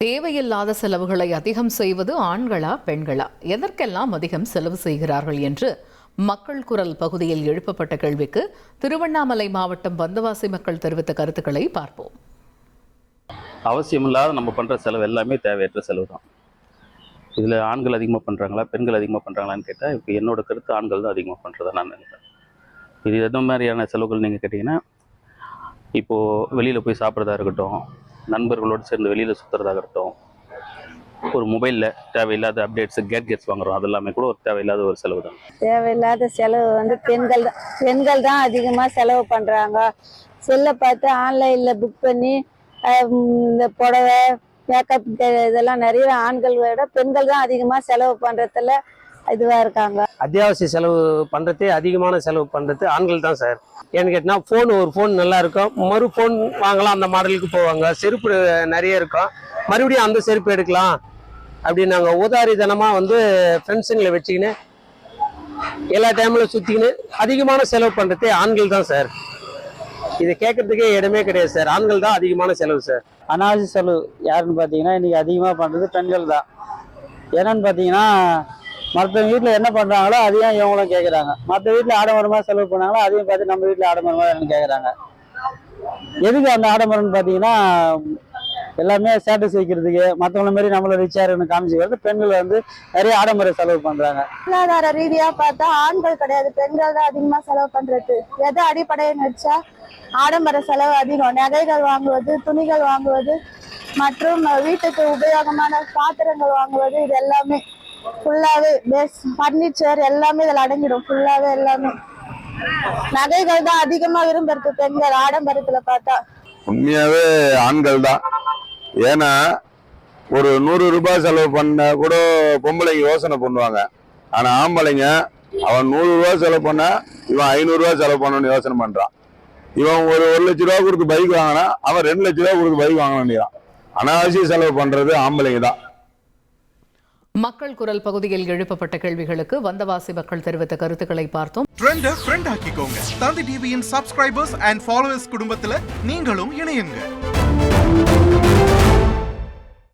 தேவையில்லாத செலவுகளை அதிகம் செய்வது ஆண்களா பெண்களா, எதற்கெல்லாம் அதிகம் செலவு செய்கிறார்கள் என்று மக்கள் குரல் பகுதியில் எழுப்பப்பட்ட கேள்விக்கு திருவண்ணாமலை மாவட்டம் வந்தவாசி மக்கள் தெரிவித்த கருத்துக்களை பார்ப்போம். அவசியமில்லாத நம்ம பண்ணுற செலவு எல்லாமே தேவையற்ற செலவு தான். இதில் ஆண்கள் அதிகமாக பண்ணுறாங்களா பெண்கள் அதிகமாக பண்ணுறாங்களான்னு கேட்டால் இப்போ என்னோட கருத்து ஆண்கள் தான் அதிகமாக பண்ணுறதா நான் நினைக்கிறேன். இது எந்த மாதிரியான செலவுகள் நீங்கள் கேட்டிங்கன்னா, இப்போது வெளியில் போய் சாப்பிட்றதா இருக்கட்டும், நண்பர்களோடு சேர்ந்து வெளியில் சுற்றுறதாக இருக்கட்டும், ஒரு மொபைலில் தேவையில்லாத அப்டேட்ஸு கேட்கெட்ஸ் வாங்குறோம், அது எல்லாமே கூட ஒரு தேவையில்லாத ஒரு செலவு தான். தேவையில்லாத செலவு பெண்கள் தான் அதிகமாக செலவு பண்ணுறாங்க. செல்லை பார்த்து ஆன்லைனில் புக் பண்ணி இந்த புடவை மேக்கப் இதெல்லாம் நிறைய ஆண்கள் விட பெண்கள் தான் அதிகமாக செலவு பண்ணுறதுல இதுவாக இருக்காங்க. அத்தியாவசிய செலவு பண்ணுறதே அதிகமான செலவு பண்ணுறது ஆண்கள் தான் சார். ஏன்னு கேட்டால் ஒரு ஃபோன் நல்லா இருக்கும், மறு ஃபோன் வாங்கலாம், அந்த மாடலுக்கு போவாங்க. செருப்பு நிறைய இருக்கும், மறுபடியும் அந்த செருப்பு எடுக்கலாம் அப்படின்னு நாங்கள் உதாரிதனமாக ஃப்ரெண்ட்ஸுங்களை வச்சுக்கின்னு எல்லா டைமில் சுற்றிக்கின்னு அதிகமான செலவு பண்ணுறதே ஆண்கள் தான் சார். இதை கேட்கறதுக்கே இடமே கிடையாது சார். ஆண்கள் தான் அதிகமான செலவு சார். அனாவசிய செலவு யாருன்னு பார்த்தீங்கன்னா இன்றைக்கி அதிகமாக பண்ணுறது பெண்கள் தான். ஏன்னான்னு பார்த்தீங்கன்னா, மற்ற வீட்டில் என்ன பண்ணுறாங்களோ அதையும் இவங்களும் கேட்குறாங்க. மற்ற வீட்டில் ஆடம்பரமாக செலவு பண்ணாங்களோ அதையும் பார்த்து நம்ம வீட்டில் ஆடம்பரமாக என்னன்னு கேட்குறாங்க. எதுக்கு அந்த ஆடம்பரம்னு பார்த்தீங்கன்னா, எல்லாமே ஸ்டேட்டஸ் வைக்கிறதுக்கு, மற்றவங்கள மாதிரி நம்மள ரிச்சாருன்னு காமிச்சிக்கிறது பெண்கள் நிறைய ஆடம்பர செலவு பண்ணுறாங்க. பொருளாதார ரீதியாக பார்த்தா ஆண்கள் கிடையாது, பெண்கள் தான் அதிகமாக செலவு பண்ணுறது. எது அடிப்படைன்னு வச்சா ஆடம்பர செலவு அதிகம். நகைகள் வாங்குவது, துணிகள் வாங்குவது மற்றும் வீட்டுக்கு உபயோகமான பாத்திரங்கள் வாங்குவது, இது எல்லாமே ஃபுல்லாகவே ஃபர்னிச்சர் எல்லாமே இதில் அடங்கிடும். ஃபுல்லாகவே எல்லாமே நகைகள் தான் அதிகமாக விரும்புறது பெண்கள் ஆடம்பரத்தில் பார்த்தா. உண்மையாவே ஆண்கள் தான். ஏன்னா ஒரு 100 ரூபாய் செலவு பண்ண கூட பொம்பளைங்க யோசனை பண்ணுவாங்க. ஆனா ஆம்பளைங்க அவன் 100 ரூபாய் செலவு பண்ண இவன் 500 ரூபாய் செலவு பண்ணணும்னு யோசனை பண்றான். இவன் ஒரு 1 லட்ச ரூபா கொடுத்து பைக் வாங்கினா அவன் 2 லட்ச ரூபா கொடுத்து பைக் வாங்கணும். அனாவசிய செலவு பண்றது ஆம்பளைங்க தான். மக்கள் குரல் பகுதியில் எழுப்பப்பட்ட கேள்விகளுக்கு வந்தவாசி மக்கள் தெரிவித்த கருத்துக்களை பார்த்தோம். ஃப்ரெண்ட் ஆக்கிக்கோங்க. தந்தி டிவியின் சப்ஸ்கிரைபர்ஸ் அண்ட் ஃபாலோவர்ஸ் குடும்பத்துல நீங்களும் இணையுங்க.